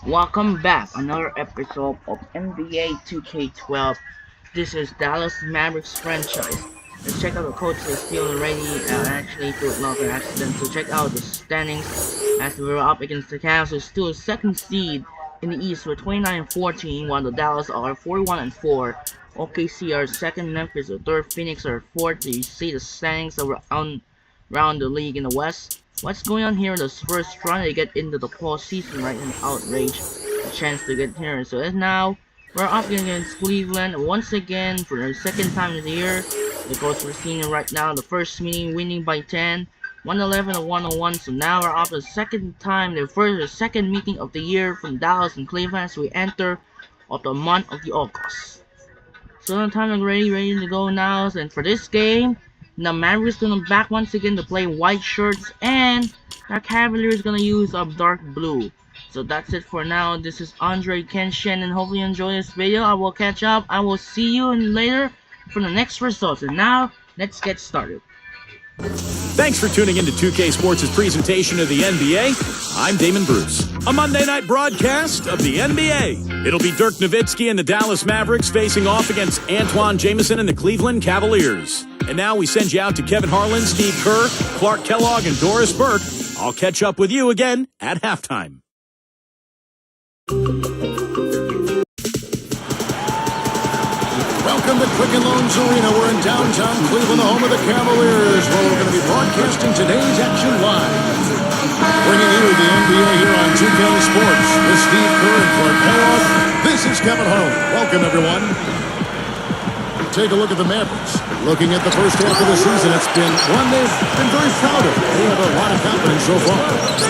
Welcome back, another episode of NBA 2K12. This is Dallas Mavericks franchise. Let's check out the coach is still already actually through another accident. So check out the standings as we're up against the Cavs, who's still a second seed in the East with 29 and 14, while the Dallas are 41 and 4. OKC are second, Memphis are third, Phoenix are fourth. You see the standings around the league in the West. What's going on here? The Spurs trying to get into the postseason, right? An outrage, a chance to get here. So as now we're up against Cleveland once again for the second time in the year. The coach we're seeing right now, the first meeting winning by 10, 111 and 101. So now we're up the second time, the second meeting of the year from Dallas and Cleveland as we enter of the month of the August. So the time is ready to go now. And for this game, the Mavericks gonna back once again to play white shirts, and the Cavaliers gonna use a dark blue. So that's it for now. This is Andre Kenshin, and hopefully you enjoy this video. I will catch up. I will see you later for the next results. And now, let's get started. Thanks for tuning in to 2K Sports' presentation of the NBA. I'm Damon Bruce. A Monday night broadcast of the NBA. It'll be Dirk Nowitzki and the Dallas Mavericks facing off against Antoine Jamison and the Cleveland Cavaliers. And now we send you out to Kevin Harlan, Steve Kerr, Clark Kellogg, and Doris Burke. I'll catch up with you again at halftime. Welcome to Quicken Loans Arena. We're in downtown Cleveland, the home of the Cavaliers, where we're going to be broadcasting today's action live. Bringing you the NBA here on 2K Sports with Steve Kerr and Clark Kellogg. This is Kevin Harlan. Welcome, everyone. Take a look at the Mavericks. Looking at the first half of the season, it's been one they've been very proud of. They have a lot of confidence so far.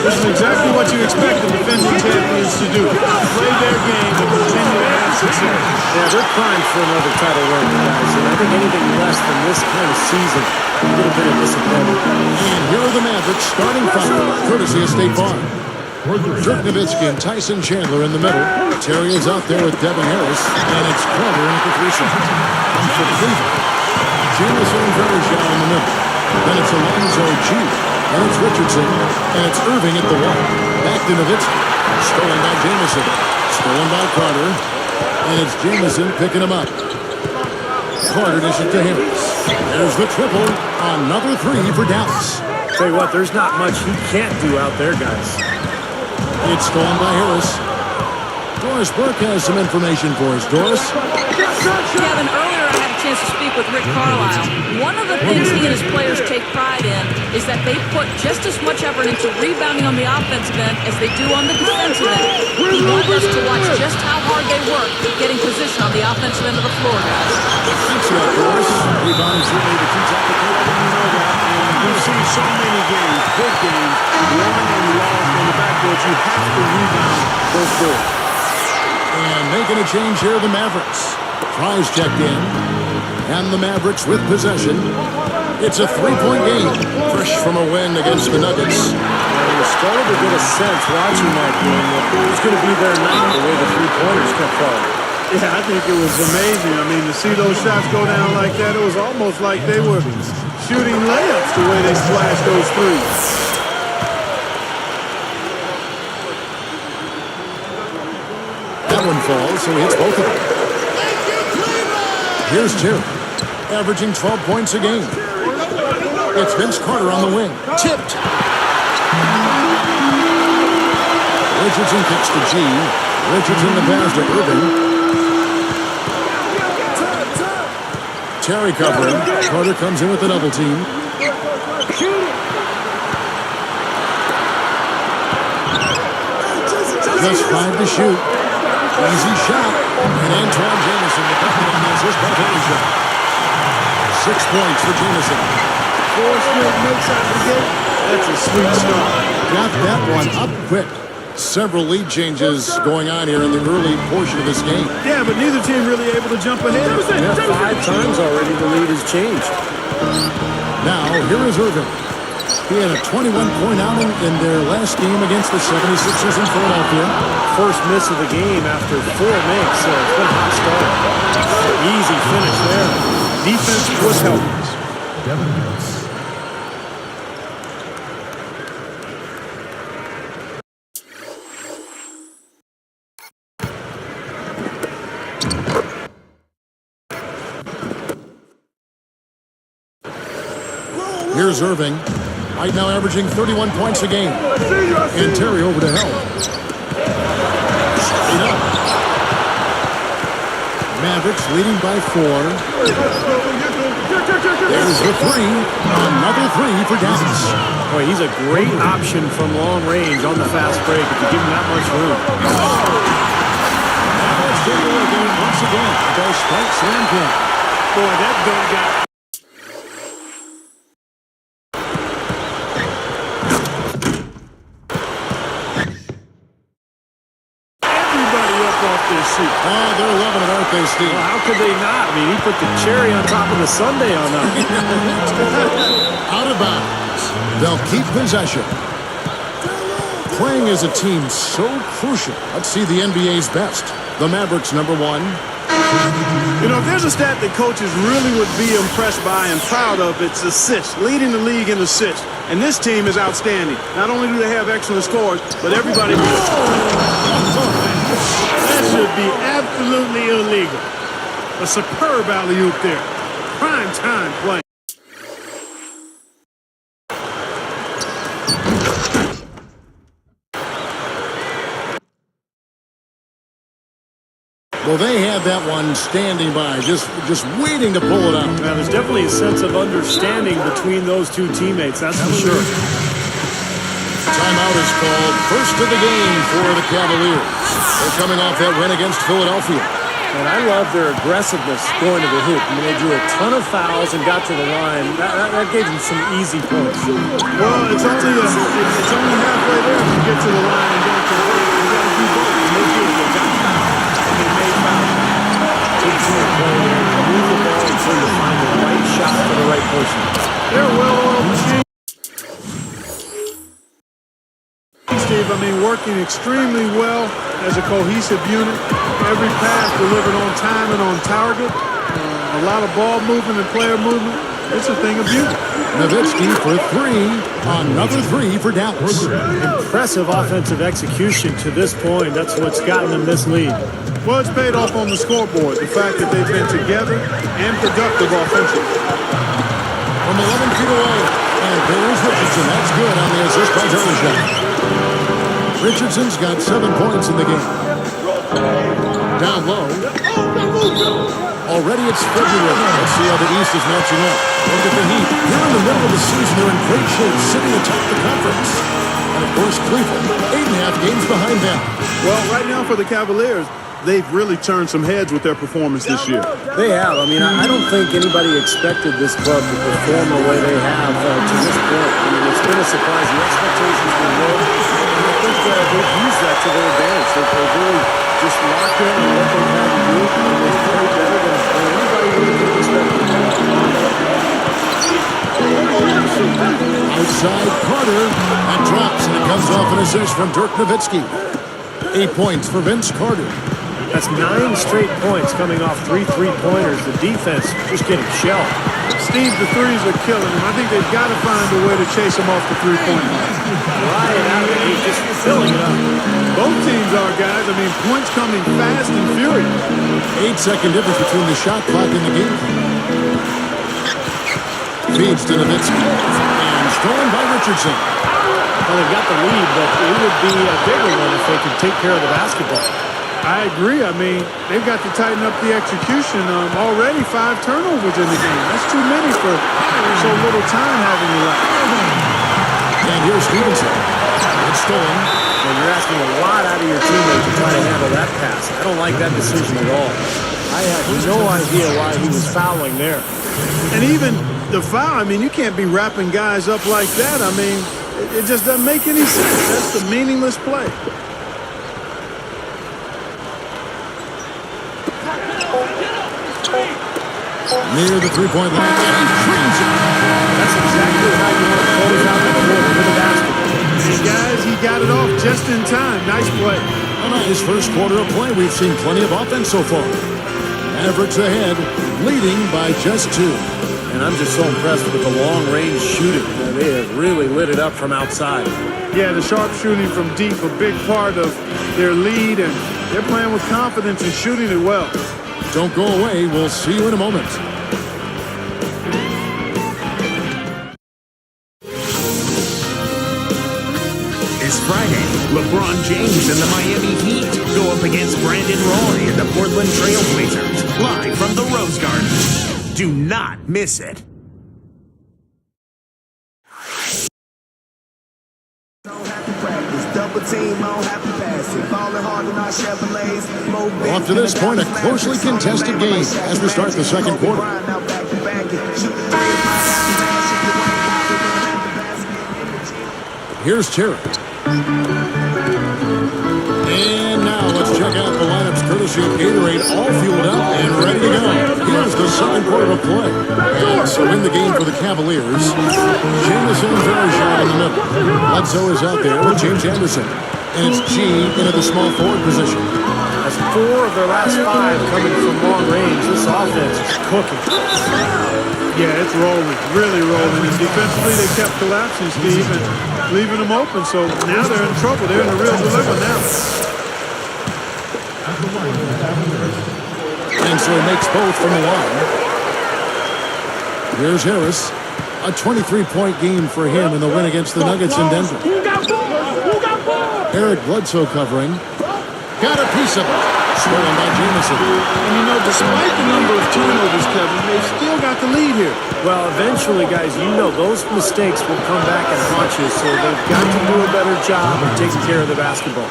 This is exactly what you expect the defending champions to do. Play their game and continue to have success. Yeah, they're primed for another title run, guys. And I think anything less than this kind of season, a little bit of disappointment. And here are the Mavericks starting front, courtesy of State Farm. Dirk Nowitzki and Tyson Chandler in the middle. Terry is out there with Devin Harris, and it's Carter in at the 3 seconds. For Cleveland, Jamison and Varejao in the middle. Then it's Alonzo G. And it's Richardson. And it's Irving at the 1. Back to Nowitzki. Stolen by Jamison. Stolen by Carter. And it's Jamison picking him up. Carter dishes to Harris. There's the triple. Another 3 for Dallas. Tell you what, there's not much he can't do out there, guys. It's stolen by Harris. Doris Burke has some information for us. Doris? Kevin, earlier I had a chance to speak with Rick Carlisle. One of the things he and his players take pride in is that they put just as much effort into rebounding on the offensive end as they do on the defensive end. He wanted us to watch just how hard they work getting position on the offensive end of the floor, guys. Thanks a lot, Doris. Rebounding certainly the key topic. You know that, and we've seen so many games, big games, won and lost on the backboard. You have to rebound those boards. And making a change here, the Mavericks. Fries checked in. And the Mavericks with possession. It's a 3-point game. Fresh from a win against the Nuggets. You started to get a sense watching that game that who's going to be there now, the way the three-pointers kept falling. Yeah, I think it was amazing. I mean, to see those shots go down like that, it was almost like they were shooting layups the way they splashed those threes. That one falls, so he hits both of them. Here's Terry, averaging 12 points a game. It's Vince Carter on the wing. Tipped. Richardson kicks to G. Richardson the pass to Irving. Terry covering. Carter comes in with the double team. Just 5 to shoot. Easy shot. And Antoine Jamison, the bucket on this, his bucket shot. 6 points for Jamison. 4 straight makes out the gate. That's a sweet start. Got that one up quick. Several lead changes going on here in the early portion of this game. Yeah, but neither team really able to jump ahead. Yeah, 5 times already the lead has changed. Now, here is Irving. He had a 21-point outing in their last game against the 76ers in Philadelphia. First miss of the game after 4 makes, so it's been a hot start. Easy finish there. Defense was helpless. Here's Irving. Right now averaging 31 points a game. And Terry over to help. Straight up. Mavericks leading by 4. There's the 3. Another 3 for Dallas. Boy, he's a great option from long range on the fast break if you give him that much room. Now let's take a look at it once again. Their spike slam dunk. Boy, that dunk got... everybody up off their seat. Oh, they're loving it, aren't they, Steve? Well, how could they not? I mean, he put the cherry on top of the sundae on that. Out of bounds. They'll keep possession. Playing as a team so crucial. Let's see the NBA's best. The Mavericks, number 1. You know, if there's a stat that coaches really would be impressed by and proud of, it's assists, leading the league in assists. And this team is outstanding. Not only do they have excellent scores, but everybody... That should be absolutely illegal. A superb alley-oop there. Prime time play. Well, they had that one standing by, just waiting to pull it out. Now, there's definitely a sense of understanding between those two teammates, that's for sure. Timeout is called. First of the game for the Cavaliers. They're coming off that win against Philadelphia. And I love their aggressiveness going to the hoop. I mean, they drew a ton of fouls and got to the line. That gave them some easy points. Well, it's only halfway there if you get to the line and don't convert. You got to do both. Make sure you got fouls and they made fouls. Take 2 and play and move the ball until you find the right shot for the right person. They're a well-oiled machine. Steve, I mean, working extremely well as a cohesive unit. Every pass delivered on time and on target. A lot of ball movement and player movement. It's a thing of beauty. Nowitzki for 3. Another 3 for Dallas. Impressive offensive execution to this point. That's what's gotten them this lead. Well, it's paid off on the scoreboard. The fact that they've been together and productive offensively. From 11 feet away. And there's Richardson. That's good on the assist by Dermashot. Richardson's got 7 points in the game. Down low. Already it's February. Let's see how the East is matching up. Look at the Heat. They're in the middle of the season. They're in great shape, sitting atop the conference. And of course, Cleveland, 8.5 games behind them. Well, right now for the Cavaliers, they've really turned some heads with their performance this year. They have. I mean, I don't think anybody expected this club to perform the way they have to this point. I mean, it's been a surprise. The expectations were low. And I think they've used that to their advantage. They've really just locked in on what they've had to do, and they've played better than anybody really could expect. Outside Carter. That drops, and it comes off an assist from Dirk Nowitzki. 8 points for Vince Carter. That's 9 straight points coming off 3 3-pointers. The defense just getting shelled. Steve, the threes are killing them. I think they've got to find a way to chase them off the three-point line. Right out of the gate, just filling it up. Both teams are, guys. I mean, points coming fast and furious. 8-second difference between the shot clock and the game. Feeds to Nowitzki. And stolen by Richardson. Well, they've got the lead, but it would be a bigger one if they could take care of the basketball. I agree. I mean, they've got to tighten up the execution. Already 5 turnovers in the game. That's too many for so little time having left. And here's Stevenson. It's stolen. And you're asking a lot out of your teammate to try to handle that pass. I don't like that decision at all. I have no idea why he was fouling there. And even the foul, I mean, you can't be wrapping guys up like that. I mean, it just doesn't make any sense. That's the meaningless play. Near the three-point line, and he cleans it. That's exactly how you want to close out the quarter with a basketball. And guys, he got it off just in time. Nice play. A nice first quarter of play. We've seen plenty of offense so far. Mavericks ahead, leading by just 2. And I'm just so impressed with the long-range shooting. They have really lit it up from outside. Yeah, the sharp shooting from deep, a big part of their lead, and they're playing with confidence and shooting it well. Don't go away. We'll see you in a moment. This Friday, LeBron James and the Miami Heat go up against Brandon Roy and the Portland Trail Blazers, live from the Rose Garden. Do not miss it. Up to this point, a closely contested game as we start the second quarter. Here's Terry. And now let's check out the lineups courtesy of Gatorade, all fueled up and ready to go. Here's the second quarter of play. And so in the game for the Cavaliers, Jamison Verjao in the middle. Bledsoe is out there with James Anderson. And it's G into the small forward position. That's 4 of their last 5 coming from long range. This offense is cooking. Yeah, it's rolling, really rolling. And defensively, they kept collapsing, Steve, and leaving them open. So now they're in trouble. They're in a real dilemma now. And so he makes both from the line. Here's Harris. A 23-point game for him in the win against the Nuggets in Denver. Eric Bledsoe covering. Got a piece of it. Stolen by Jamison. And you know, despite the number of turnovers, Kevin, they've still got the lead here. Well, eventually, guys, you know those mistakes will come back and haunt you, so they've got to do a better job of taking care of the basketball.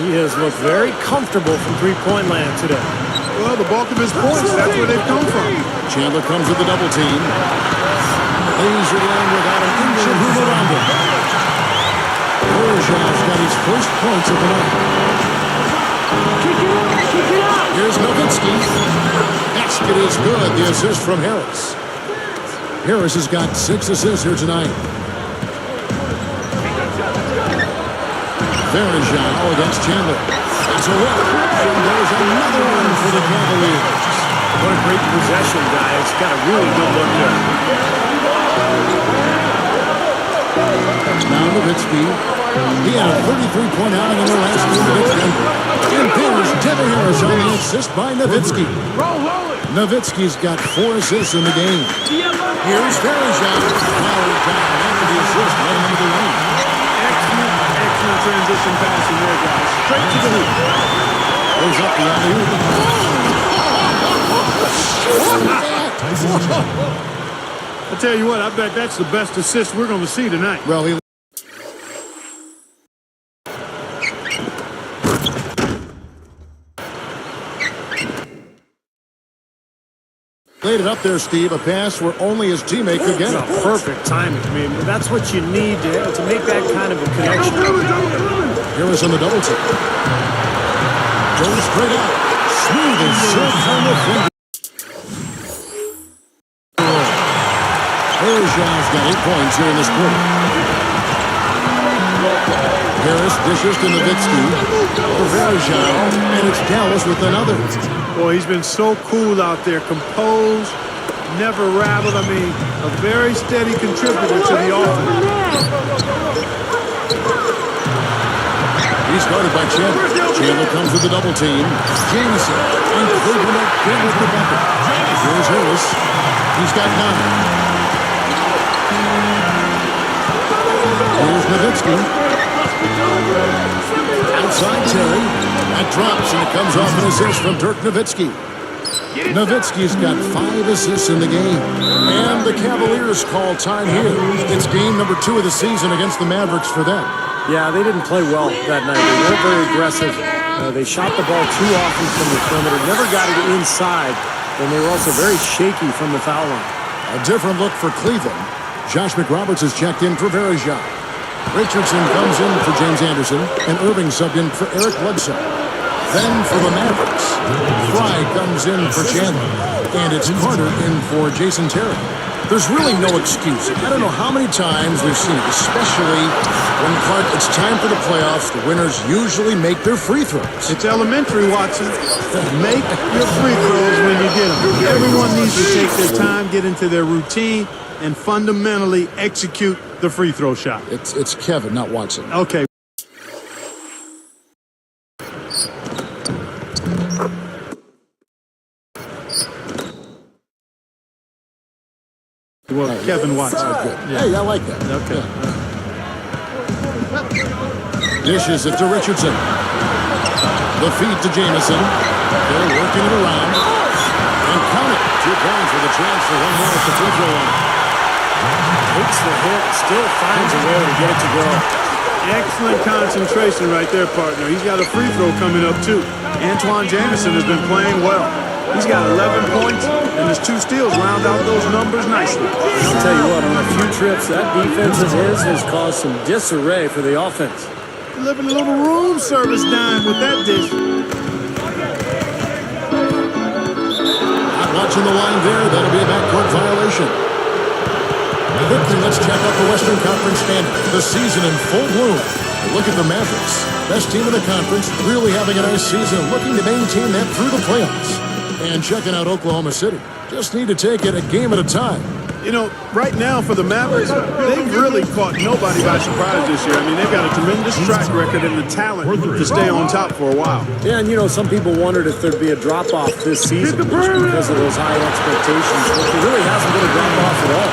He has looked very comfortable from three-point land today. Well, the bulk of his points, that's where they've come from. Chandler comes with the double team. Lays it in without an inch of room around him. Verjao's got his first points of the night. Here's Nowitzki. Basket is good. The assist from Harris. Harris has got 6 assists here tonight. Verjao against Chandler. That's a rip. And there's another one for the Cavaliers. What a great possession, guys. Got a really good look there. Now Nowitzki. He had a 33-point outing in the last game against Denver. And there's Devin Harris on the assist by Nowitzki. Nowitzki's got 4 assists in the game. Here's Verjao. Powered down after the assist right into the lane. Excellent transition passing there, guys. Straight to the hoop. Goes up the alley-oop. I tell you what, I bet that's the best assist we're going to see tonight. Well, he laid it up there, Steve. A pass where only his teammate could get it. Perfect timing. I mean, that's what you need to make that kind of a connection. Harris on the double team. Goes straight out. Smooth and silk on the finger. Verjao's got 8 points here in this quarter. Harris dishes to Nowitzki for Verjao, and it's Dallas with another. Boy, he's been so cool out there, composed, never rattled. I mean, a very steady contributor to the offense. He's guarded by Chandler. Chandler comes with the double team. Jamison and Cleveland again with the bucket. Here's Harris. He's got 9. Here's Nowitzki. Outside Terry. That drops, and it comes off an assist from Dirk Nowitzki. Nowitzki's got 5 assists in the game. And the Cavaliers call time here. It's game number 2 of the season against the Mavericks for them. Yeah, they didn't play well that night. They weren't very aggressive. They shot the ball too often from the perimeter, never got it inside, and they were also very shaky from the foul line. A different look for Cleveland. Josh McRoberts has checked in for Verjao. Richardson comes in for James Anderson, and Irving subbed in for Eric Bledsoe. Then for the Mavericks, Fry comes in for Chandler, and it's Carter in for Jason Terry. There's really no excuse. I don't know how many times we've seen it, especially when, Clark, it's time for the playoffs. The winners usually make their free throws. It's elementary, Watson. Make your free throws when you get them. Everyone needs to take their time, get into their routine, and fundamentally execute the free throw shot. It's Kevin, not Watson. Okay. Well, Kevin Watson. Good. Yeah. Hey, I like that. Okay. Yeah. Dishes it to Richardson. The feed to Jamison. They're working it around. And count it. 2 points with a chance for one more at the free throw line. Takes the hit, still finds a way to get it to go. Excellent concentration right there, partner. He's got a free throw coming up, too. Antoine Jamison has been playing well. He's got 11 points, and his 2 steals round out those numbers nicely. I'll tell you what, on a few trips, that defense of his has caused some disarray for the offense. Living a little room service dime with that dish. Not watching the line there. That'll be a backcourt violation. Quickly, let's check out the Western Conference standings. The season in full bloom. Look at the Mavericks. Best team in the conference, really having a nice season, looking to maintain that through the playoffs. And checking out Oklahoma City. Just need to take it a game at a time. You know, right now for the Mavericks, they've really caught nobody by surprise this year. I mean, they've got a tremendous track record and the talent to stay on top for a while. Yeah, and you know, some people wondered if there'd be a drop-off this season just because of those high expectations. But there really hasn't been a drop-off at all.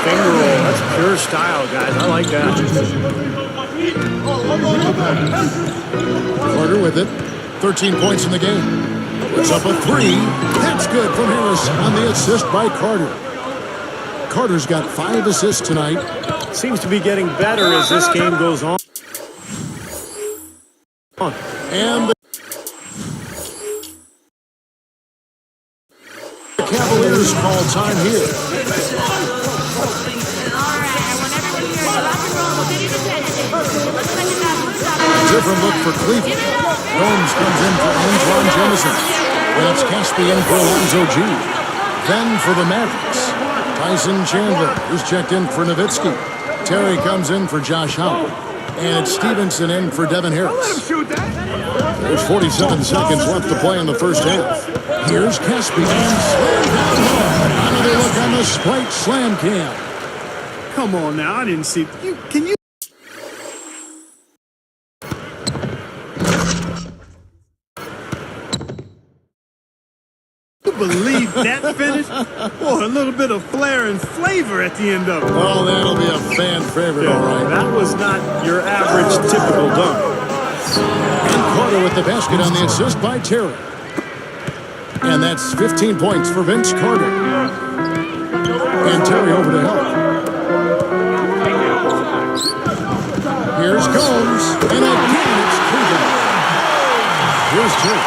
Finger roll, that's pure style, guys. I like that. Carter with it. 13 points in the game. Puts up a 3. That's good from Harris on the assist by Carter. Carter's got 5 assists tonight. Seems to be getting better as this game goes on. And the Cavaliers call time here. Different look for Cleveland. Gomes comes in for Antoine Jamison. And it's Caspi in for Alonzo G. Then for the Mavericks, Tyson Chandler is checked in for Nowitzki. Terry comes in for Josh Howard. And it's Stevenson in for Devin Harris. There's 47 seconds left to play in the first half. Here's Caspi and slam down hard. Another look on the Sprite slam cam. Come on now, I didn't see you. Can you? Believe that finish? Boy, a little bit of flair and flavor at the end of it. Oh, that'll be a fan favorite, all right. That was not your average typical dunk. And Carter with the basket on the assist by Terry. And that's 15 points for Vince Carter. And Terry over to help. Here's Gomes. And again, it's Cleveland. Here's Terry.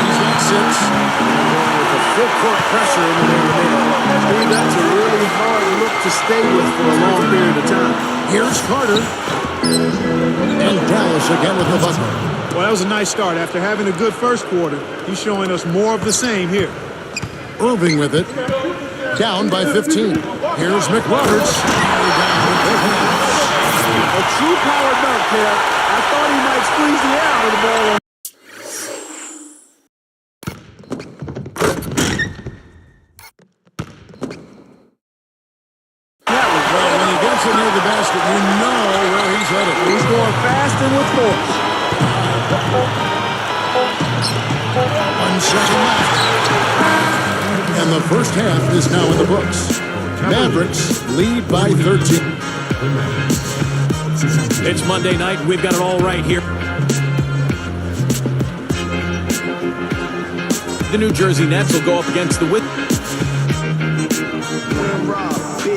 He's got 6. Full court pressure in the Steve, that's a really hard look to stay with for a long period of time. Here's Carter. And Dallas again with the bucket. Well, that was a nice start. After having a good first quarter, he's showing us more of the same here. Irving with it. Down by 15. Here's McRoberts. A true power dunk, Kev. I thought he might squeeze the air out of the ball. Near the basket, you know where he's headed. He's going fast and with force. 1 second left. And the first half is now in the books. Mavericks lead by 13. It's Monday night. We've got it all right here. The New Jersey Nets will go up against the Wizards.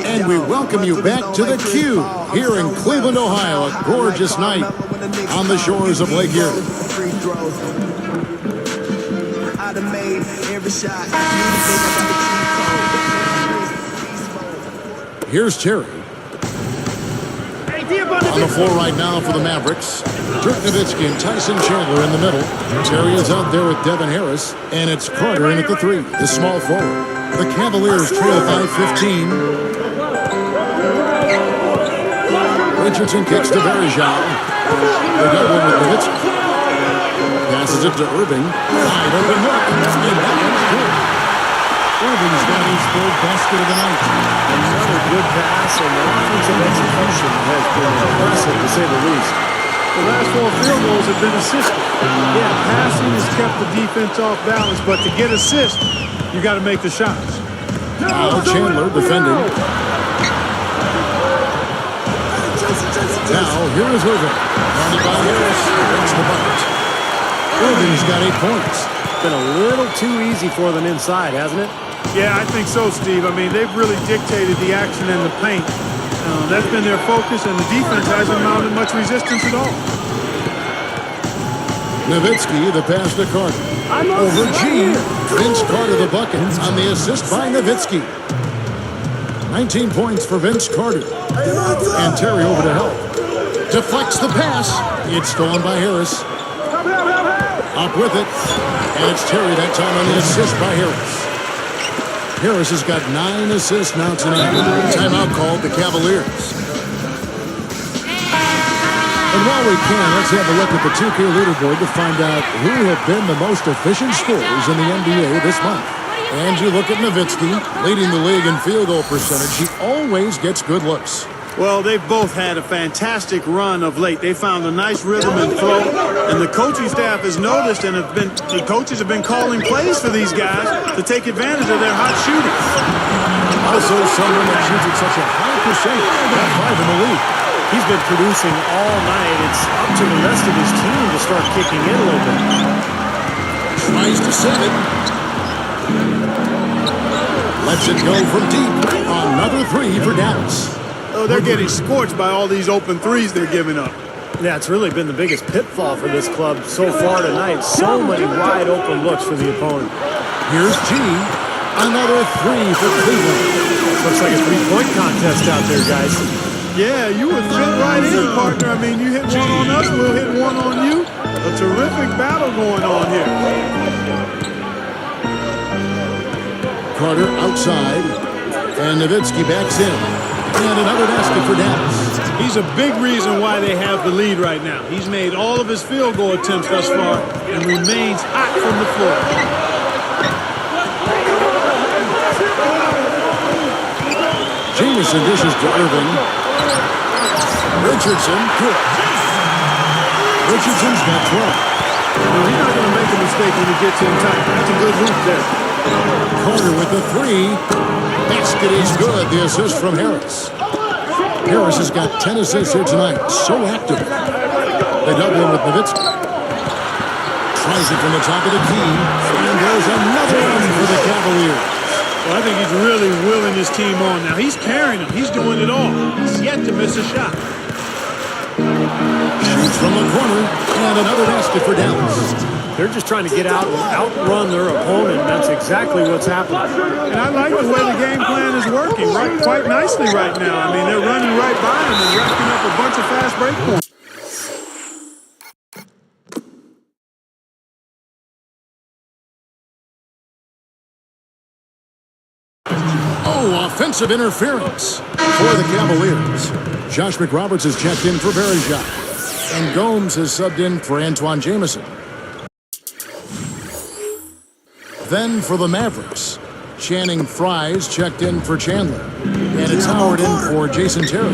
And we welcome you back to the Q here in Cleveland, Ohio. A gorgeous night on the shores of Lake Erie. Here's Terry. On the floor right now for the Mavericks. Dirk Nowitzki and Tyson Chandler in the middle. Terry is out there with Devin Harris. And it's Carter in at the 3, the small forward. The Cavaliers trail by 15. Richardson kicks to Bergeron. They got one with Nowitzki. Passes it to Irving. Wide open look. And that one's good. Irving's got his 3rd basket of the night. Another good pass, and the offensive execution has been impressive, to say the least. The last 4 field goals have been assisted. Yeah, passing has kept the defense off balance, but to get assists, you got to make the shots. Now Chandler defending. Now, here is Irving. Guarded by Harris. Brings the bucket. Irving's got 8 points. Been a little too easy for them inside, hasn't it? Yeah, I think so, Steve. I mean, they've really dictated the action in the paint. That's been their focus, and the defense hasn't mounted much resistance at all. Nowitzki, the pass to Carter. Over G. Vince Carter the bucket on the assist by Nowitzki. 19 points for Vince Carter. And Terry over to help. Deflects the pass. It's stolen by Harris. Up with it. And it's Terry that time on the assist by Harris. Harris has got 9 assists now tonight. Timeout called the Cavaliers. And while we can, let's have a look at the 2K leaderboard to find out who have been the most efficient scorers in the NBA this month. And you look at Nowitzki, leading the league in field goal percentage. He always gets good looks. Well, they've both had a fantastic run of late. They found a nice rhythm and flow, and the coaching staff has noticed, and the coaches have been calling plays for these guys to take advantage of their hot shooting. Also, someone that shoots at such a high percentage, top 5 in the league. He's been producing all night. It's up to the rest of his team to start kicking in a little bit. Tries to save it. Lets it go from deep. Another 3 for Dallas. Oh, they're getting scorched by all these open threes they're giving up. Yeah, it's really been the biggest pitfall for this club so far tonight. So many wide open looks for the opponent. Here's G. Another 3 for Cleveland. Looks like a three-point contest out there, guys. Yeah, you would fit right in, partner. I mean, you hit one on us, we'll hit one on you. A terrific battle going on here. Carter outside. And Nowitzki backs in. And another basket for Dallas. He's a big reason why they have the lead right now. He's made all of his field goal attempts thus far and remains hot from the floor. Jamison dishes to Irving. Richardson, good. Richardson's got 12. Well, he's not going to make a mistake when he gets in tight. That's a good hoop there. Carter with the 3. Basket is good. The assist from Harris. Harris has got 10 assists here tonight. So active. They double him with Nowitzki. Tries it from the top of the key. And there's another one for the Cavaliers. Well, I think he's really willing his team on now. He's carrying them. He's doing it all. He's yet to miss a shot. Shoots from the corner. And another basket for Dallas. They're just trying to get out and outrun their opponent. That's exactly what's happening. And I like the way the game plan is working quite nicely right now. I mean, they're running right by him and racking up a bunch of fast break points. Oh, offensive interference for the Cavaliers. Josh McRoberts has checked in for Berejak. And Gomes has subbed in for Antoine Jamison. Then for the Mavericks, Channing Frye's checked in for Chandler. And it's Howard in for Jason Terry.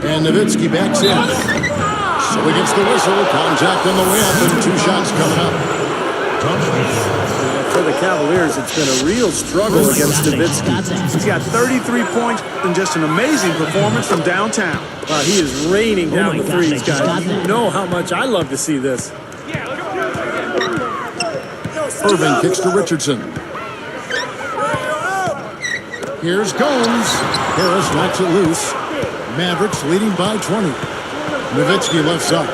And Nowitzki backs in. So he gets the whistle, contact on the way up, and 2 shots coming up. For the Cavaliers, it's been a real struggle against Nowitzki. He's got 33 points and just an amazing performance from downtown. Wow, he is raining down the threes, guys. You know how much I love to see this. Irving kicks to Richardson. Here's Gomes. Harris knocks it loose. Mavericks leading by 20. Nowitzki left side.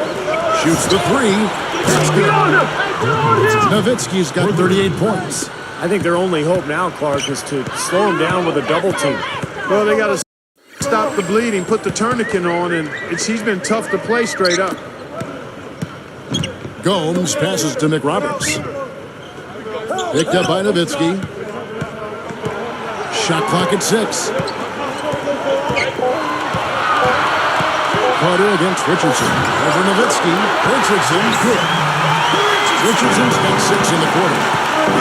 Shoots the 3. That's good. Nowitzki's got 38 points. I think their only hope now, Clark, is to slow him down with a double team. Well, they got to stop the bleeding, put the tourniquet on, and he's been tough to play straight up. Gomes passes to McRoberts. Picked up by Nowitzki. Shot clock at 6. Carter against Richardson. Over Nowitzki. Richardson, good. Richardson's got 6 in the quarter.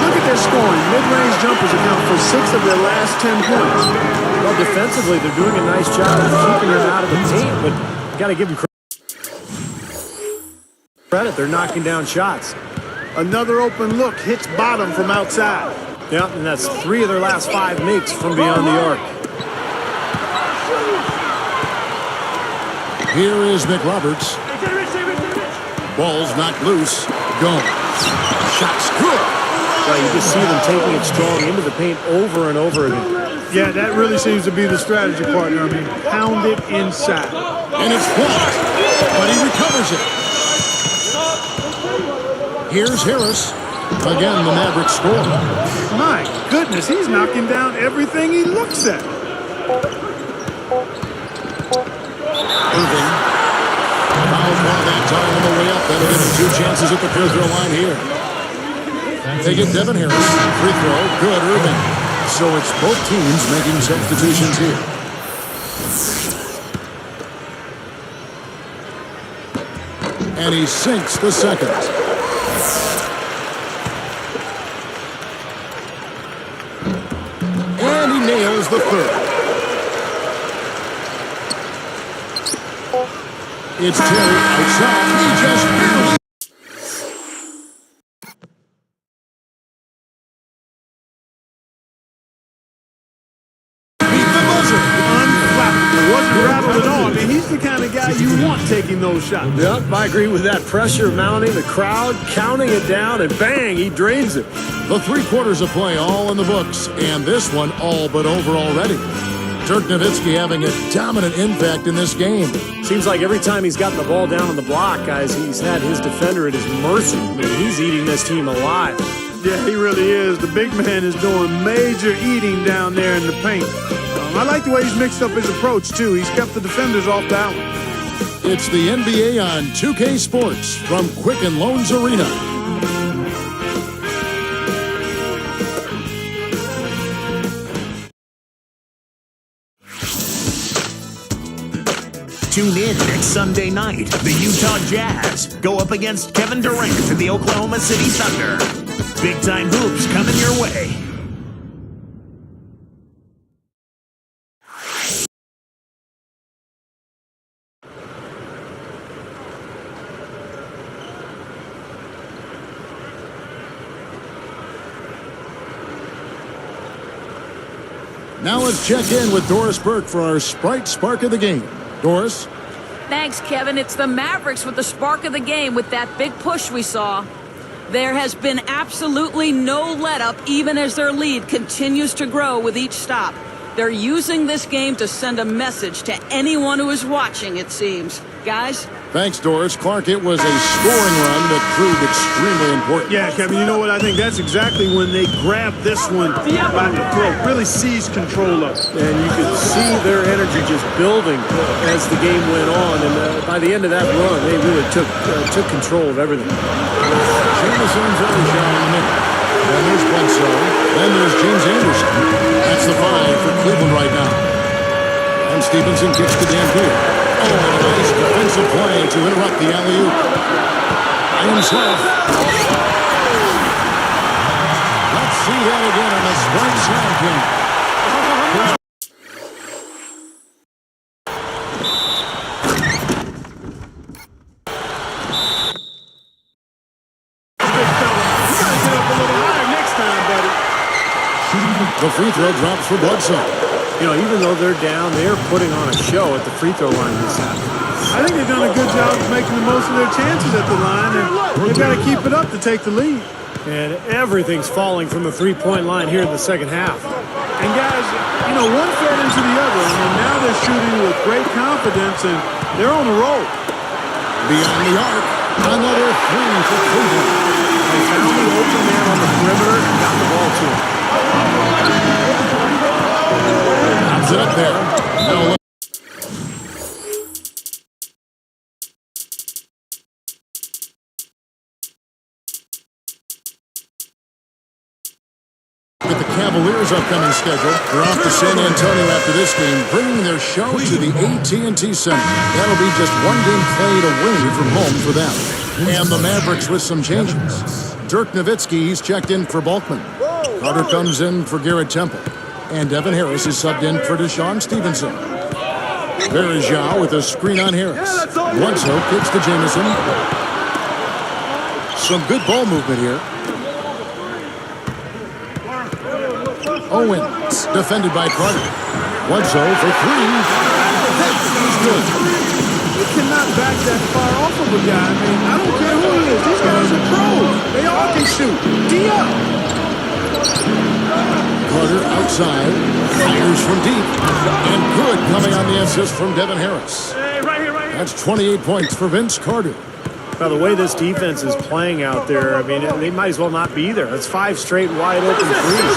Look at their scoring. Mid-range jumpers account for 6 of their last 10 points. Well, defensively, they're doing a nice job of keeping him out of the paint, but you got to give him credit. They're knocking down shots. Another open look hits bottom from outside. Yeah, and that's 3 of their last 5 makes from beyond the arc. Here is McRoberts. Ball's knocked loose. Gone. Shot's good. Well, you just see them taking it strong into the paint over and over again. Yeah, that really seems to be the strategy, partner. I mean, pound it inside. And it's blocked, but he recovers it. Here's Harris. Again, the Mavericks score. My goodness, he's knocking down everything he looks at. Irving. Foul ball that time on the way up. That'll give him 2 chances at the free throw line here. They get Devin Harris. Free throw. Good, Irving. So it's both teams making substitutions here. And he sinks the second. And he nails the third. It's Terry outside. He just barely. Beat the buzzer. Unflappable. Wasn't rattled at all. I mean, he's the kind of guy you want taking those shots. Yep, I agree with that. Pressure mounting, the crowd counting it down, and bang, he drains it. The 3 quarters of play all in the books, and this one all but over already. Dirk Nowitzki having a dominant impact in this game. Seems like every time he's gotten the ball down on the block, guys, he's had his defender at his mercy. I mean, he's eating this team alive. Yeah, he really is. The big man is doing major eating down there in the paint. I like the way he's mixed up his approach, too. He's kept the defenders off balance. It's the NBA on 2K Sports from Quicken Loans Arena. Tune in next Sunday night. The Utah Jazz go up against Kevin Durant and the Oklahoma City Thunder. Big time hoops coming your way. Now let's check in with Doris Burke for our Sprite Spark of the Game. Doris? Thanks, Kevin. It's the Mavericks with the spark of the game with that big push we saw. There has been absolutely no let-up even as their lead continues to grow with each stop. They're using this game to send a message to anyone who is watching, it seems. Guys? Thanks, Doris. Clark, it was a scoring run that proved extremely important. Yeah, Kevin, you know what? I think that's exactly when they grabbed this one by the throat, really seized control of it. And you could see their energy just building as the game went on. And by the end of that run, they really took control of everything. Jameson's early shot in the middle. Then there's Bledsoe. Then there's James Anderson. That's the 5 for Cleveland right now. And Stevenson kicks to Dampier. Oh, a nice defensive play to interrupt the alley-oop. By himself. Let's see that again on the Sprite Slam King. The free throw drops for Bledsoe. You know, even though they're down, they're putting on a show at the free throw line this half. I think they've done a good job of making the most of their chances at the line, and they've got to keep it up to take the lead. And everything's falling from the three-point line here in the second half. And guys, you know, one fed into the other, and now they're shooting with great confidence, and they're on a roll. Beyond the arc, another 3 for Cleveland. They found the open man on the perimeter and got the ball to him. Knobs it up there. No. With the Cavaliers' upcoming schedule, they're off to San Antonio after this game, bringing their show to the AT&T Center. That'll be just one game played away from home for them. And the Mavericks with some changes. Dirk Nowitzki, he's checked in for Bulkman. Carter comes in for Garrett Temple. And Devin Harris is subbed in for Deshaun Stevenson. There is Zhao with a screen on Harris. Bledsoe kicks to Jamison. Some good ball movement here. Owens, defended by Carter. Bledsoe for 3. He's good. cannot back that far off of a guy. I mean, I don't care who he is. These guys are pros. They all can shoot. D-up. Carter outside. Fires from deep. And good coming on the assist from Devin Harris. Hey, right here, right here. That's 28 points for Vince Carter. Now, the way this defense is playing out there, I mean, they might as well not be there. That's 5 straight wide open threes.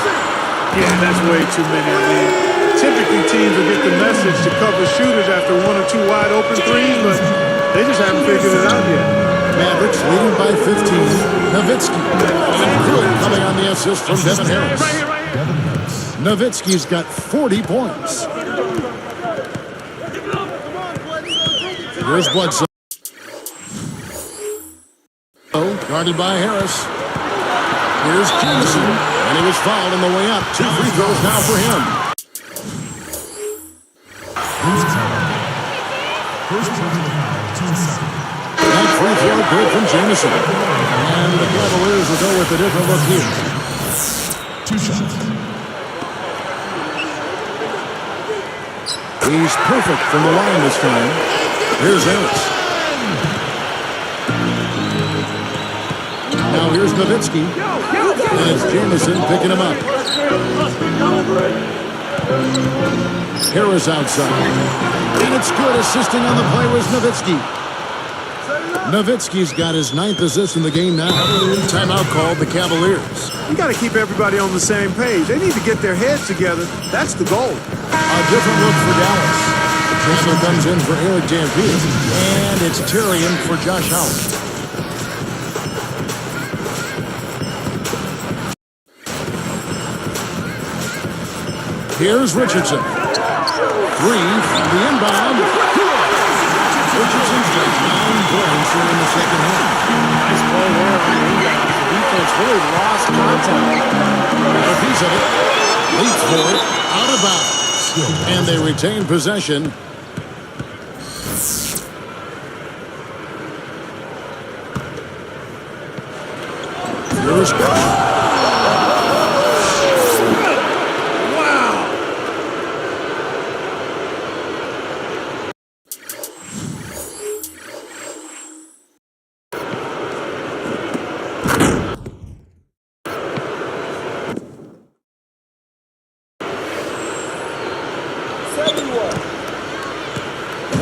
Yeah, that's way too many. I mean, typically teams will get the message to cover shooters after 1 or 2 wide open threes, but they just haven't figured it out yet. Mavericks leading by 15. Nowitzki. And good coming on the assist from Devin Harris. Right here, right here. Nowitzki's got 40 points. Here's Bledsoe. Guarded by Harris. Here's Jameson. And he was fouled on the way up. 2 free throws now for him. That free throw good from Jameson. And the Cavaliers will go with a different look here. 2 shots. He's perfect from the line this time. Here's Harris. Now here's Nowitzki. And it's Jameson picking him up. Harris outside. And it's good. Assisting on the play was Nowitzki. Nowitzki's got his 9th assist in the game now. Timeout called the Cavaliers. You got to keep everybody on the same page. They need to get their heads together. That's the goal. A different look for Dallas. Chandler comes in for Eric Dampier. And it's Tarian for Josh Howard. Here's Richardson. 3 from the inbound. Richardson's got 9 points here in the second half. Nice play there on the rebound. The defense really lost contact. A piece of it. Leaps for it. Out of bounds. And they retain possession. Here's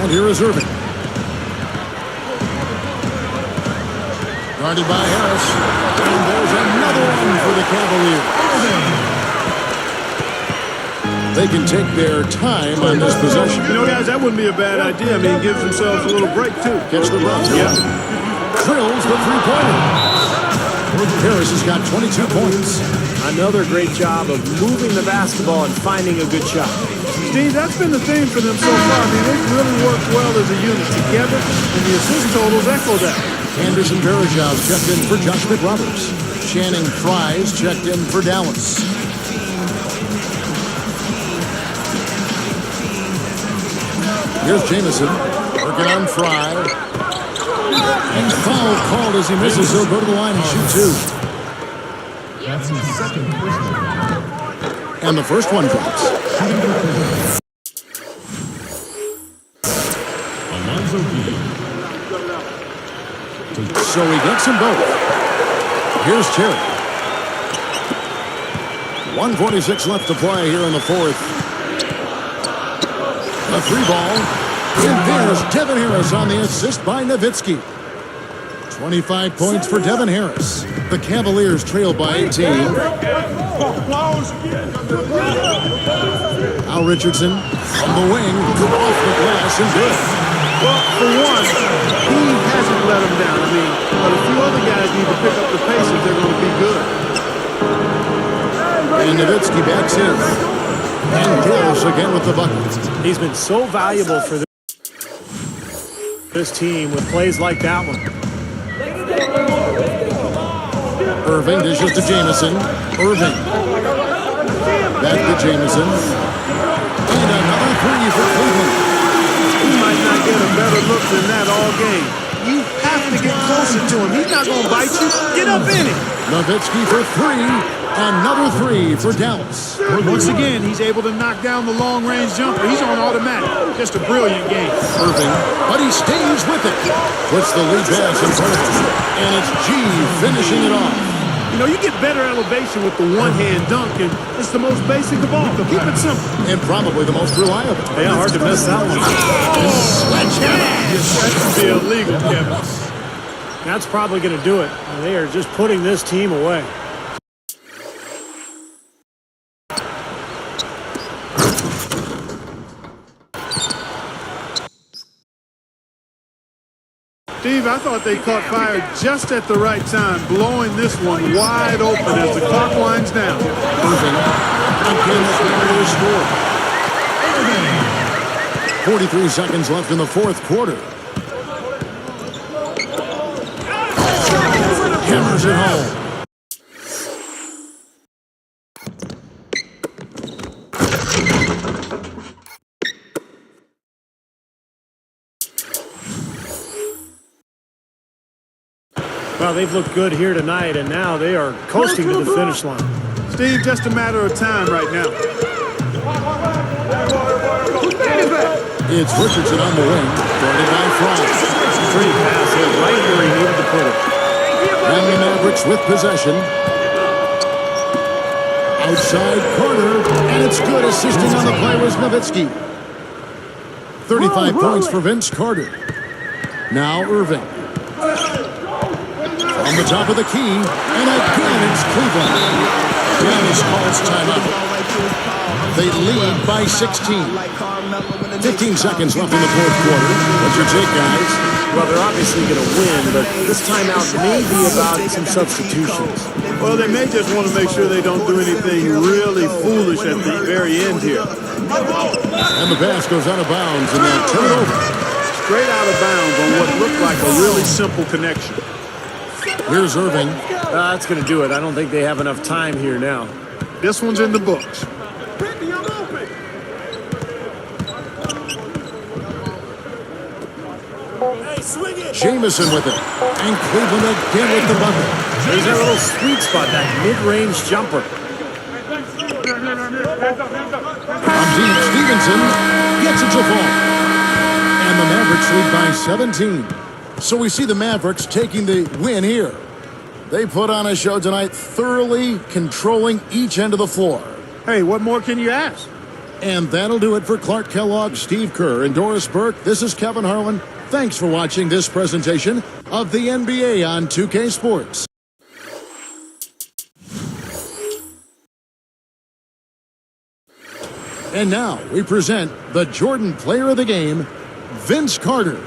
and here is Irving. Guarded by Harris. And there's another one for the Cavaliers. They can take their time on this possession. You know, guys, that wouldn't be a bad idea. I mean, it gives themselves a little break, too. Gets the run. Yeah. Drills the three-pointer. Harris has got 22 points. Another great job of moving the basketball and finding a good shot. Steve, that's been the theme for them so far. I mean, they've really worked well as a unit together, and the assist totals echo that. Anderson Varejao checked in for Josh McRoberts. Channing Fries checked in for Dallas. Here's Jameson working on Fry. And foul called as he misses. He'll go to the line and shoot 2. That's his second personal. And the first one drops. Alonzo Beal. So he gets them both. Here's Terry. 1:46 left to play here in the 4th. A 3-ball. And there's Devin Harris on the assist by Nowitzki. 25 points for Devin Harris. The Cavaliers trail by 18. Al Richardson on the wing, off the glass and good. Well, for one, he hasn't let them down. I mean, but a few other guys need to pick up the pace if they're going to be good. And Nowitzki backs in. And Harris again with the bucket. He's been so valuable for this team with plays like that one. Irving dishes to Jameson. Irving. Back to Jameson. And another 3 for Cleveland. He might not get a better look than that all game. You have to get closer to him. He's not going to bite you. Get up in it. Nowitzki for three. Another three for Dallas. Once again, he's able to knock down the long-range jumper. He's on automatic. Just a brilliant game. Irving, but he stays with it. Puts the lead pass in front of him. And it's G finishing it off. You know, you get better elevation with the one-hand dunk, and it's the most basic of all. Keep it simple. And probably the most reliable. Yeah, hard to miss that one. Sledgehammer! That should be illegal, Kevin. That's probably going to do it. They are just putting this team away. Steve, I thought they caught fire just at the right time, blowing this one wide open as the clock winds down. Irving again to score. 43 seconds left in the fourth quarter. Hammers it home. Well, they've looked good here tonight, and now they are coasting to the finish line. Steve, just a matter of time right now. It's Richardson on the wing, guarded by Fry. Pretty pass hit right where he needed to put it. And the Mavericks with possession. Outside Carter, and it's good. Assisting on the play was Nowitzki. 35 points for Vince Carter. Now Irving. On the top of the key, and again it's Cleveland. Dallas calls timeout. They lead by 16. 15 seconds left in the fourth quarter. What's your take, guys? Well, they're obviously going to win, but this timeout may be about some substitutions. Well, they may just want to make sure they don't do anything really foolish at the very end here. And the pass goes out of bounds, and they'll turn it over. Straight out of bounds on what looked like a really simple connection. Here's Irving. That's going to do it. I don't think they have enough time here now. This one's in the books. Jamison with it. And Cleveland again with the bucket. There's that little sweet spot, that mid-range jumper. From deep, Stevenson gets it to fall. And the Mavericks lead by 17. So we see the Mavericks taking the win here. They put on a show tonight, thoroughly controlling each end of the floor. Hey, what more can you ask? And that'll do it for Clark Kellogg, Steve Kerr, and Doris Burke. This is Kevin Harlan. Thanks for watching this presentation of the NBA on 2K Sports. And now we present the Jordan Player of the Game, Vince Carter.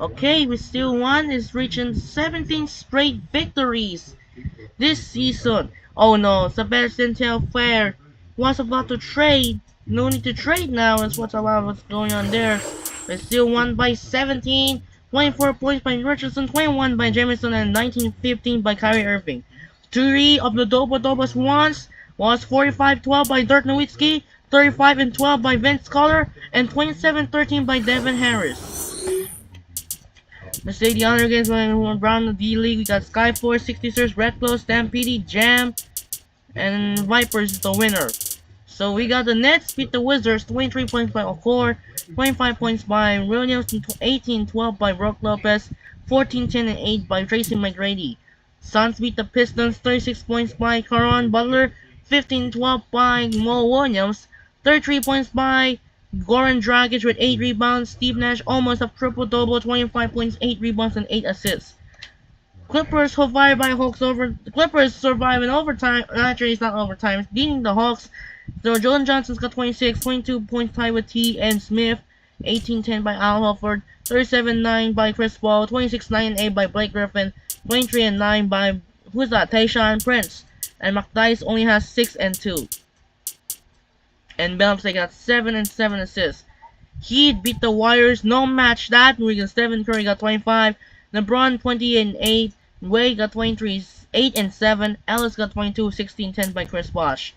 Okay, we still won is reaching 17 straight victories this season. Oh no, Sebastian Telfair was about to trade. No need to trade now is what's going on there. We still won by 17. 24 points by Richardson, 21 by Jameson, and 19-15 by Kyrie Irving. 3 of the Dobas ones was 45-12 by Dirk Nowitzki, 35-12 by Vince Collar, and 27-13 by Devin Harris. Let's say the other games when around the D League, we got Skyforce, 66ers, Red Claw, Stampede, Jam, and Vipers is the winner. So we got the Nets beat the Wizards 23 points by Okor, 25 points by Williams, 18-12 by Brook Lopez, 14-10 and 8 by Tracy McGrady. Suns beat the Pistons 36 points by Caron Butler, 15-12 by Mo Williams, 33 points by Goran Dragic with 8 rebounds. Steve Nash almost a triple-double, 25 points, 8 rebounds, and 8 assists. Clippers survived by Hawks over. The Clippers survive in overtime. Actually, it's not overtime. It's beating the Hawks. So Jordan Johnson's got 26, 22 points tied with T. and Smith. 18-10 by Al Horford. 37-9 by Chris Paul. 26-9-8 by Blake Griffin. 23-9 by who's that? Tayshaun Prince. And McDyess only has 6-2. And Bellops they got 7 and 7 assists. Heat beat the Warriors. No match that. Stephen Curry got 25. LeBron 20 and 8. Wade got 23, 8 and 7. Ellis got 22, 16-10 by Chris Bosh.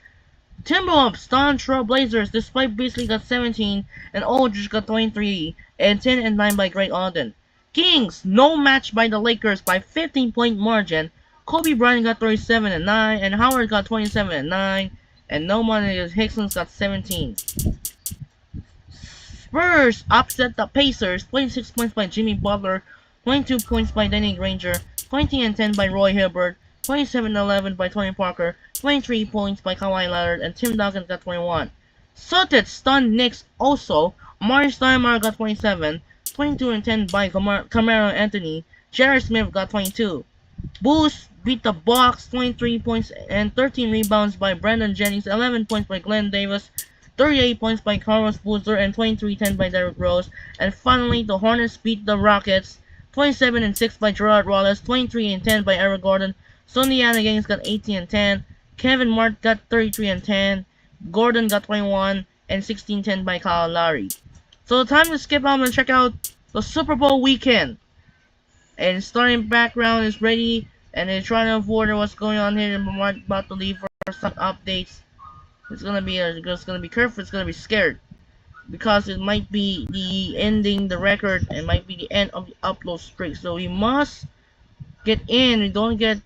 Timberwolves stunned Trailblazers despite Beasley got 17 and Aldridge got 23 and 10 and 9 by Greg Oden. Kings no match by the Lakers by 15-point margin. Kobe Bryant got 37 and 9 and Howard got 27 and 9 and no money Hickson's got 17. Spurs upset the Pacers, 26 points by Jimmy Butler, 22 points by Danny Granger, 20 and 10 by Roy Hibbert, 27-11 by Tony Parker, 23 points by Kawhi Leonard, and Tim Duncan got 21. Celtics stunned Knicks also. Amari Stoudemire got 27, 22 and 10 by Carmelo Anthony, J.R. Smith got 22. Bulls beat the Bucks, 23 points and 13 rebounds by Brandon Jennings, 11 points by Glenn Davis, 38 points by Carlos Boozer, and 23-10 by Derrick Rose. And finally, the Hornets beat the Rockets, 27 and 6 by Gerard Wallace, 23 and 10 by Eric Gordon. Sonny Gaines got 18 and 10. Kevin Martin got 33 and 10. Gordon got 21 and 16-10 by Kyle Lowry. So time to skip out and check out the Super Bowl weekend. And starting background is ready, and they're trying to avoid what's going on here. I'm about to leave for some updates. It's gonna be careful. It's gonna be scared because it might be the ending the record. It might be the end of the upload streak. So we must get in. We don't get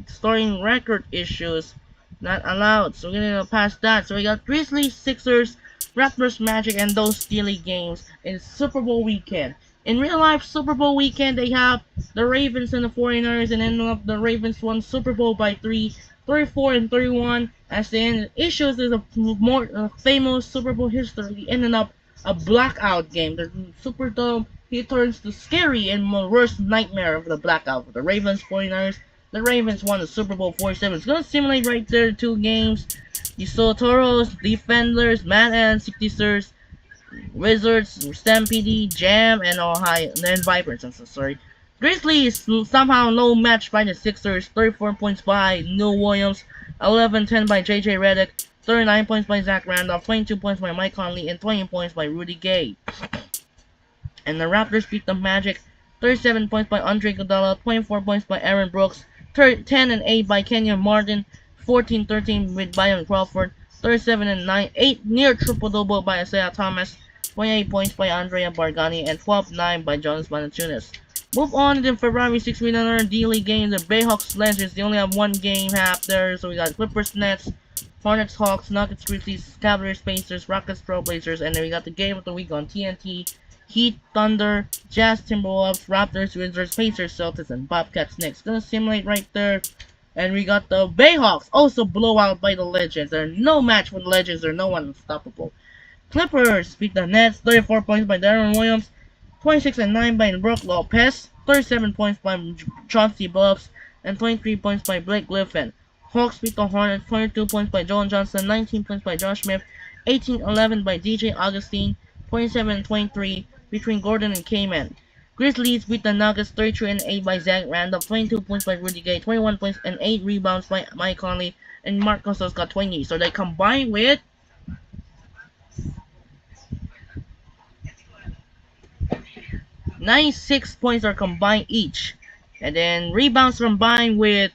starting record issues. Not allowed. So we're gonna pass that. So we got Grizzlies, Sixers, Raptors, Magic, and those daily games in Super Bowl weekend. In real life Super Bowl weekend, they have the Ravens and the 49ers, and ended up the Ravens won Super Bowl by 34 and 31. As the end issues is a more famous Super Bowl history. It ended up a blackout game. The Superdome, it turns to scary and worst nightmare of the blackout. The Ravens 49ers. The Ravens won the Super Bowl 47. It's gonna simulate right there 2 games. You saw Toros, Defenders, Mad Ants, 66ers, Wizards, Stampede, Jam, and Ohio, and Vipers. I'm so sorry. Grizzlies somehow no match by the Sixers. 34 points by Neil Williams, 11-10 by JJ Redick, 39 points by Zach Randolph, 22 points by Mike Conley, and 20 points by Rudy Gay. And the Raptors beat the Magic, 37 points by Andre Iguodala, 24 points by Aaron Brooks, 10 and 8 by Kenyon Martin, 14-13 with Byron Crawford, 37 and 9, 8 near triple-double by Isaiah Thomas, 28 points by Andrea Bargani, and 12-9 by Jonas Valanciunas. Move on to the February 6 winner D-League game. The Bayhawks Legends, they only have 1 game half there. So we got Clippers Nets, Hornets Hawks, Nuggets Grizzlies, Cavaliers Pacers, Rockets Trailblazers, and then we got the game of the week on TNT. Heat, Thunder, Jazz, Timberwolves, Raptors, Wizards, Pacers, Celtics, and Bobcats next. Gonna simulate right there. And we got the Bayhawks, also blowout by the Legends. They're no match for the Legends. They're no one unstoppable. Clippers beat the Nets, 34 points by Darren Williams, 26 and 9 by Brook Lopez, 37 points by Chauncey Billups, and 23 points by Blake Griffin. Hawks beat the Hornets, 22 points by Joan Johnson, 19 points by Josh Smith, 18-11 by DJ Augustine, 27-23 between Gordon and Kaman. Grizzlies beat the Nuggets 33 and 8 by Zach Randolph, 22 points by Rudy Gay, 21 points and 8 rebounds by Mike Conley, and Marc Gasol got 20. So they combined with 96 points are combined each. And then rebounds combined with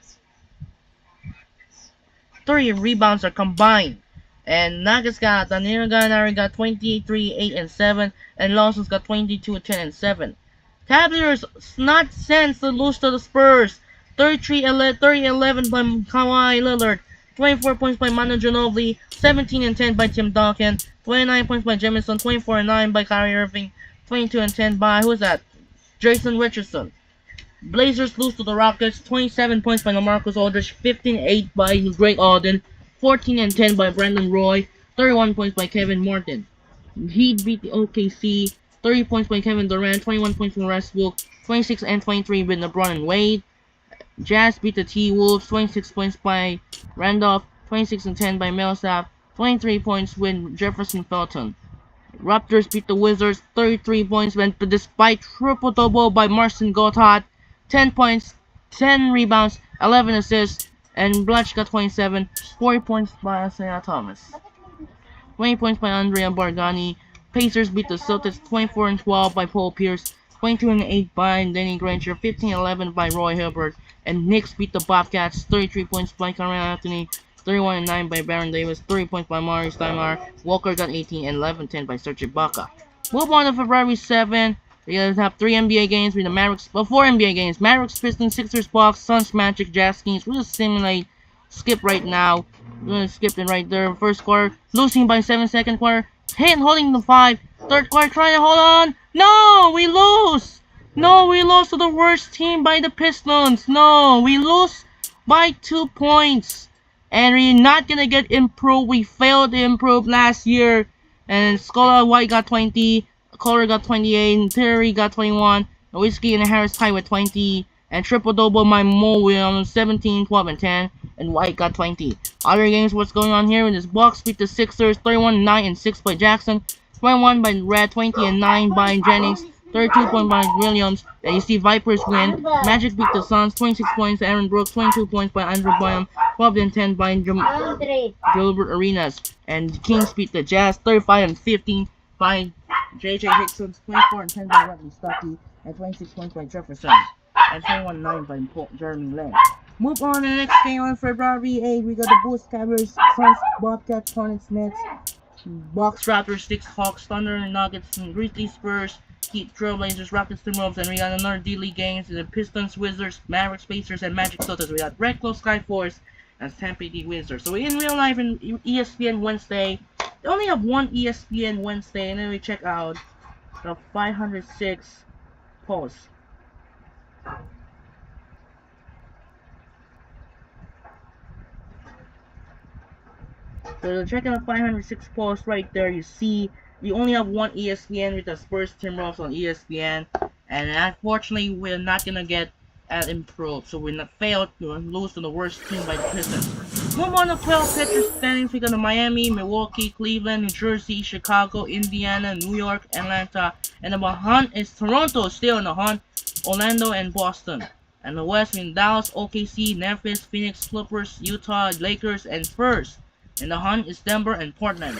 30 rebounds are combined. And Nuggets got Danilo Gallinari got 23, 8 and 7, and Lawson's got 22, 10 and 7. Cavaliers not sense to lose to the Spurs. 30-11 by Kawhi Lillard, 24 points by Manu Ginobili, 17 and 10 by Tim Duncan, 29 points by Jamison, 24 and 9 by Kyrie Irving, 22 and 10 by who's that? Jason Richardson. Blazers lose to the Rockets, 27 points by LaMarcus Aldridge, 15-8 by Greg Oden, 14 and 10 by Brandon Roy, 31 points by Kevin Martin. Heat beat the OKC, 30 points by Kevin Durant, 21 points from Westbrook, 26 and 23 with LeBron and Wade. Jazz beat the T-Wolves, 26 points by Randolph, 26 and 10 by Millsap, 23 points with Jefferson Felton. Raptors beat the Wizards, 33 points despite triple-double by Marcin Gortat, 10 points, 10 rebounds, 11 assists, and Blatch got 27, 40 points by Isaiah Thomas. 20 points by Andrea Bargani. Pacers beat the Celtics 24 and 12 by Paul Pierce, 22 and 8 by Danny Granger, 15-11 by Roy Hilbert, and Knicks beat the Bobcats 33 points by Carmelo Anthony, 31 and 9 by Baron Davis, 30 points by Mari Steinmeier. Walker got 18 and 11-10 by Serge Ibaka. Move on to February 7. We have 3 NBA games with the Mavericks, 4 NBA games. Mavericks, Pistons, Sixers, Bucks, Suns, Magic, Jazz, Kings. We'll just simulate, skip right now. We're gonna skip it right there. First quarter, losing by 7. Second quarter, holding the 5. Third quarter, trying to hold on. No, we lose. No, we lost to the worst team by the Pistons. No, we lose by 2 points. And we're not gonna get improved. We failed to improve last year. And Scola White got 20. Kohler got 28. And Terry got 21. Whiskey and Harris tied with 20. And triple-double by Mo Williams, 17, 12, and 10. And White got 20. Other games, what's going on here? In this Bucks beat the Sixers, 31, 9, and 6 by Jackson. 21 by Red, 20 and 9 by Jennings, 32 points by Williams. And you see Vipers win. Magic beat the Suns, 26 points by Aaron Brooks, 22 points by Andrew Boyum, 12 and 10 by Gilbert Arenas. And Kings beat the Jazz, 35 and 15 by J.J. Hickson, 24 and 10 by Rodney Stuckey, and 26 points by Jefferson, and 21 and 9 by Jeremy Lin. Move on to the next game on February 8. We got the Bulls, Cavaliers, Suns, Bobcats, Hornets, Nets, Bucks, Raptors, Six, Hawks, Thunder, Nuggets, and Grizzlies, Spurs, Heat, Trailblazers, Rockets, Timberwolves, and we got another D-League games. The Pistons, Wizards, Mavericks, Pacers, and Magic Celtics. We got Red Claw, Skyforce, and Tampa Bay Wizards. So in real life, in ESPN Wednesday, they only have one ESPN Wednesday, and then we check out the 506 post. So check out 506 post right there. You see, you only have one ESPN with the Spurs Timberwolves on ESPN, and unfortunately, we're not gonna get improved. So we're not failed to lose to the worst team by the Pistons. Move on to 12 pitcher standings. We got the Miami, Milwaukee, Cleveland, New Jersey, Chicago, Indiana, New York, Atlanta, and the hunt is Toronto still in the hunt, Orlando, and Boston. And the West in Dallas, OKC, Memphis, Phoenix, Clippers, Utah, Lakers, and Spurs. And the hunt is Denver and Portland.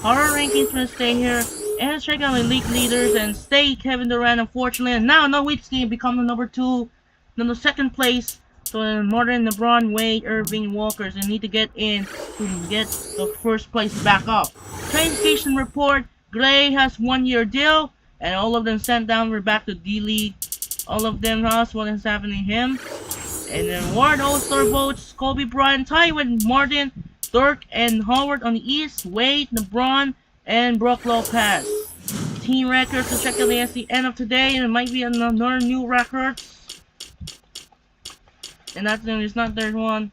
Power rankings gonna stay here. And check out the league leaders and stay Kevin Durant, unfortunately. And now Nowitzki become the number 2, then the second place. So more than LeBron, Wade, Irving, Walkers, and need to get in to get the first place back up. Translation report: Gray has 1-year deal, and all of them sent down. We're back to D League. All of them asked what is happening to him. And then Ward All-Star votes: Kobe Bryant tied with Martin, Dirk, and Howard on the East, Wade, LeBron, and Brook Lopez. team records to check out the SC end of today, and it might be another new record. And that's it's not there's one.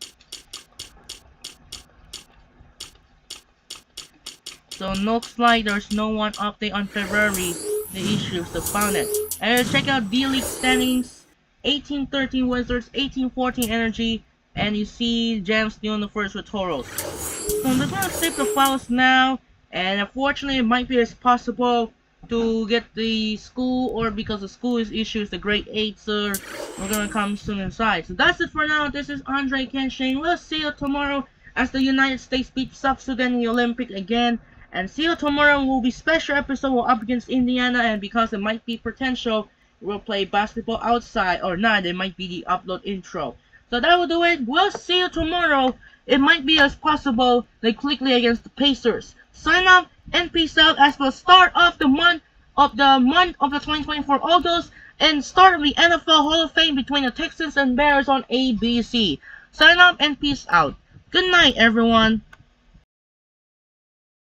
So looks like there's no one update on February the issues to found it. And check out D-League standings. 18-13 Wizards, 18-14 Energy, and you see Gems still in the first with Toros. So I'm just gonna save the files now, and unfortunately it might be as possible to get the school, or because the school is issues the grade 8, so we're gonna come soon inside. So that's it for now. This is Andre Kenshin. We'll see you tomorrow as the United States beat South Sudan in the Olympic again. And see you tomorrow will be special episode. We're up against Indiana, and because it might be potential, we'll play basketball outside or not. It might be the upload intro. So that will do it. We'll see you tomorrow. It might be as possible they quickly against the Pacers. Sign up and peace out as the start of the month of the 2024 August and start of the NFL Hall of Fame between the Texans and Bears on ABC. Sign up and peace out. Good night, everyone.